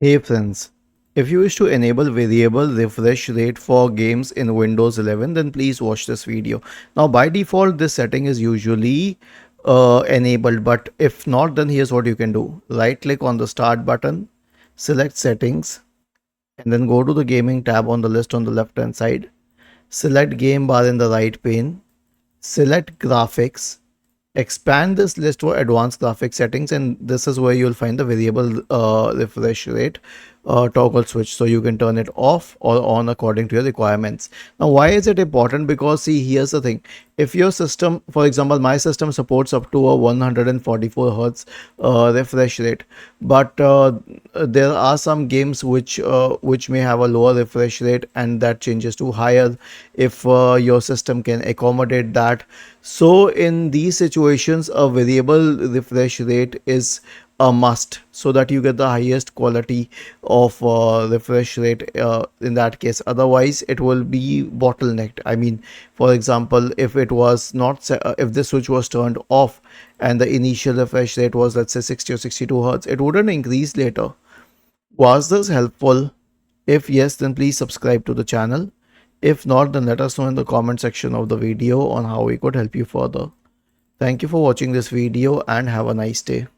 Hey friends, if you wish to enable variable refresh rate for games in Windows 11, then please watch this video. Now by default this setting is usually enabled, but if not, then here's what you can do. Right click on the start button, select settings, and then go to the gaming tab on the list on the left hand side. Select game bar in the right pane, select graphics, expand this list for advanced graphic settings, and this is where you'll find the variable refresh rate toggle switch, so you can turn it off or on according to your requirements. Now why is it important? Because see, here's the thing. If your system, for example my system supports up to a 144 hertz refresh rate, but there are some games which may have a lower refresh rate, and that changes to higher if your system can accommodate that. So in these situations, a variable refresh rate is a must, so that you get the highest quality of refresh rate in that case. Otherwise it will be bottlenecked. I mean, for example, if it was not if this switch was turned off and the initial refresh rate was, let's say, 60 or 62 hertz, it wouldn't increase later. Was this helpful? If yes, then please subscribe to the channel. If not, then let us know in the comment section of the video on how we could help you further. Thank you for watching this video and have a nice day.